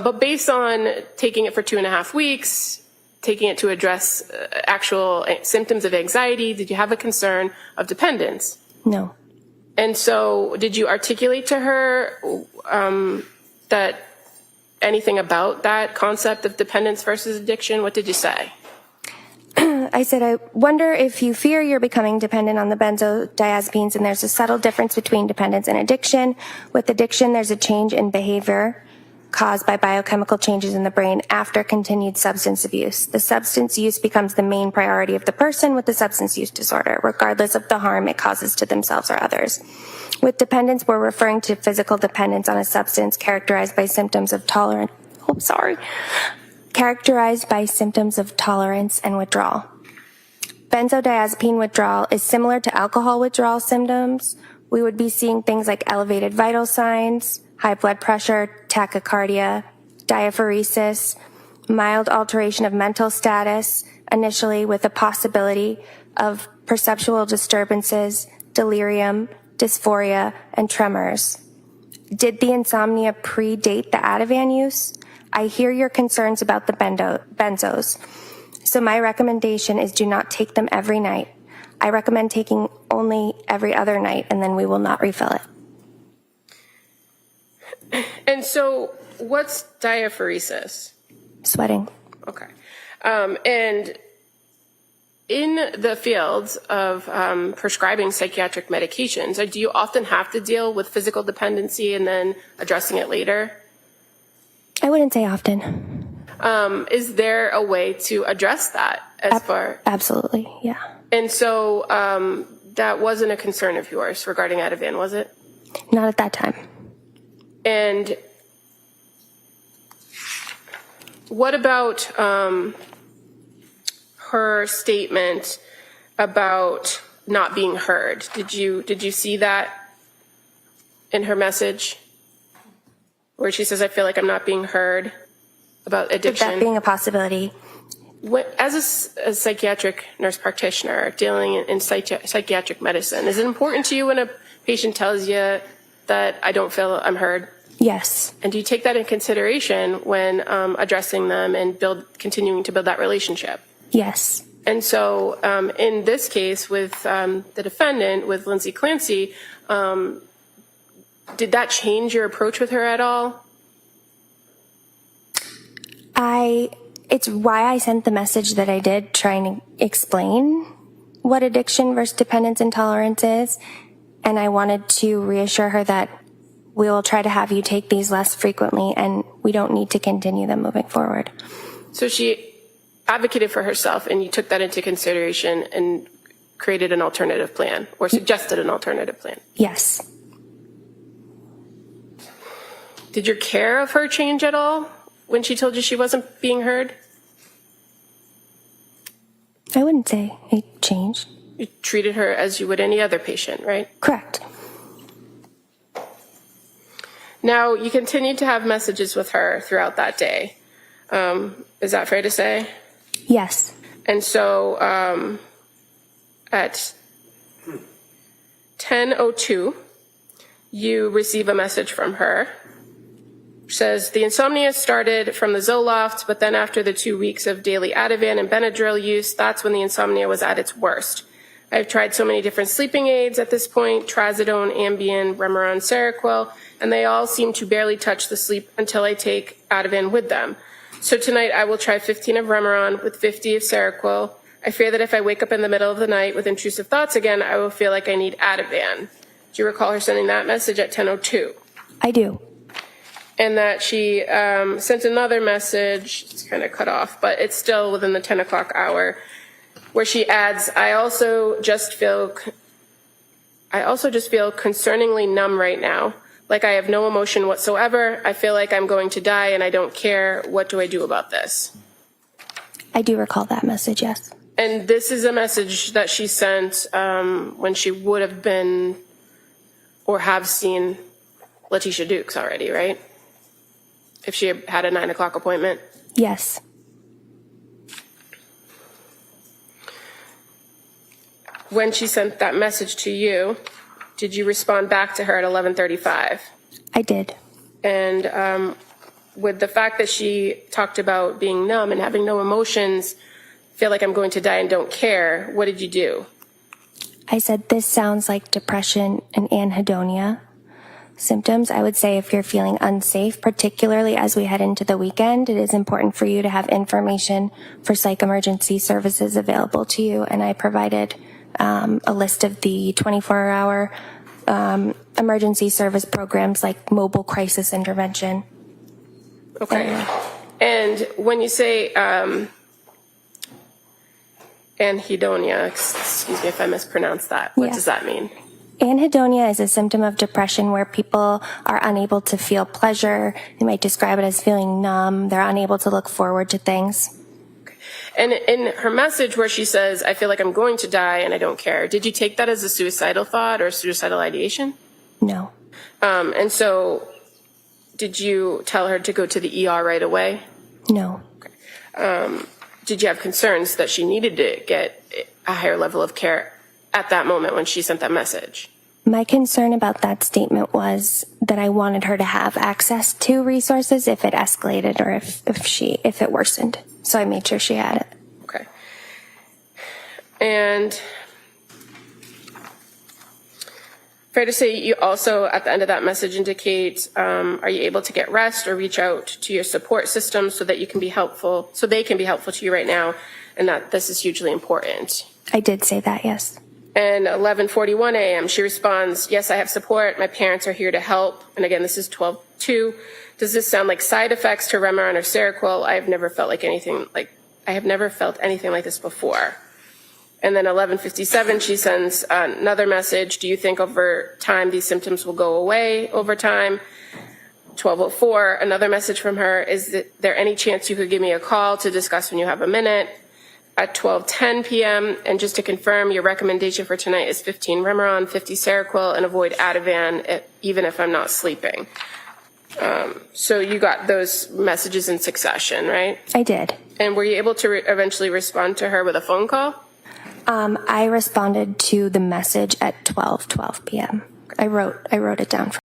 But based on taking it for 2.5 weeks, taking it to address actual symptoms of anxiety, did you have a concern of dependence? No. And so did you articulate to her that anything about that concept of dependence versus addiction? What did you say? I said, I wonder if you fear you're becoming dependent on the benzodiazepines, and there's a subtle difference between dependence and addiction. With addiction, there's a change in behavior caused by biochemical changes in the brain after continued substance abuse. The substance use becomes the main priority of the person with the substance use disorder, regardless of the harm it causes to themselves or others. With dependence, we're referring to physical dependence on a substance characterized by symptoms of characterized by symptoms of tolerance and withdrawal. Benzodiazepine withdrawal is similar to alcohol withdrawal symptoms. We would be seeing things like elevated vital signs, high blood pressure, tachycardia, diaphoresis, mild alteration of mental status, initially with a possibility of perceptual disturbances, delirium, dysphoria, and tremors. Did the insomnia predate the Ativan use? I hear your concerns about the benzos. So my recommendation is do not take them every night. I recommend taking only every other night, and then we will not refill it. And so what's diaphoresis? Sweating. Okay. And in the fields of prescribing psychiatric medications, do you often have to deal with physical dependency and then addressing it later? I wouldn't say often. Is there a way to address that Absolutely, yeah. And so that wasn't a concern of yours regarding Ativan, was it? Not at that time. And what about her statement about not being heard? Did you see that in her message? Where she says, I feel like I'm not being heard about addiction. That being a possibility. As a psychiatric nurse practitioner dealing in psychiatric medicine, is it important to you when a patient tells you that I don't feel I'm heard? Yes. And do you take that in consideration when addressing them and continuing to build that relationship? Yes. And so in this case with the defendant, with Lindsay Clancy, did that change your approach with her at all? It's why I sent the message that I did, trying to explain what addiction versus dependence and tolerance is. And I wanted to reassure her that we will try to have you take these less frequently and we don't need to continue them moving forward. So she advocated for herself and you took that into consideration and created an alternative plan or suggested an alternative plan? Yes. Did your care of her change at all when she told you she wasn't being heard? I wouldn't say it changed. You treated her as you would any other patient, right? Correct. Now, you continued to have messages with her throughout that day. Is that fair to say? Yes. And so at 10:02, you receive a message from her. It says, the insomnia started from the Zoloft, but then after the 2 weeks of daily Ativan and Benadryl use, that's when the insomnia was at its worst. I've tried so many different sleeping aids at this point, trazodone, Ambien, Remeron, Seroquel, and they all seem to barely touch the sleep until I take Ativan with them. So tonight I will try 15 of Remeron with 50 of Seroquel. I fear that if I wake up in the middle of the night with intrusive thoughts again, I will feel like I need Ativan. Do you recall her sending that message at 10:02? I do. And that she sent another message, it's kind of cut off, but it's still within the 10 o'clock hour, where she adds, I also just feel concerningly numb right now, like I have no emotion whatsoever. I feel like I'm going to die and I don't care. What do I do about this? I do recall that message, yes. And this is a message that she sent when she would have been or have seen Letitia Dukes already, right? If she had a 9 o'clock appointment? Yes. When she sent that message to you, did you respond back to her at 11:35? I did. And with the fact that she talked about being numb and having no emotions, feel like I'm going to die and don't care, what did you do? I said, this sounds like depression and anhedonia symptoms. I would say if you're feeling unsafe, particularly as we head into the weekend, it is important for you to have information for psych emergency services available to you. And I provided a list of the 24-hour emergency service programs like mobile crisis intervention. Okay. And when you say anhedonia, excuse me if I mispronounced that, what does that mean? Anhedonia is a symptom of depression where people are unable to feel pleasure. They might describe it as feeling numb. They're unable to look forward to things. Okay. And in her message where she says, I feel like I'm going to die and I don't care, did you take that as a suicidal thought or suicidal ideation? No. And so did you tell her to go to the ER right away? No. Okay. Did you have concerns that she needed to get a higher level of care at that moment when she sent that message? My concern about that statement was that I wanted her to have access to resources if it escalated or if it worsened. So I made sure she had it. Okay. And fair to say you also, at the end of that message, indicate, are you able to get rest or reach out to your support system so that you can be helpful, so they can be helpful to you right now, and that this is hugely important? I did say that, yes. And 11:41 a.m., she responds, yes, I have support. My parents are here to help. And again, this is 12:2. Does this sound like side effects to Remeron or Seroquel? I have never felt anything like this before. And then 11:57, she sends another message. Do you think over time these symptoms will go away over time? 12:04, another message from her. Is there any chance you could give me a call to discuss when you have a minute? At 12:10 p.m., and just to confirm, your recommendation for tonight is 15 Remeron, 50 Seroquel, and avoid Ativan, even if I'm not sleeping. So you got those messages in succession, right? I did. And were you able to eventually respond to her with a phone call? I responded to the message at 12:12 p.m. I wrote it down.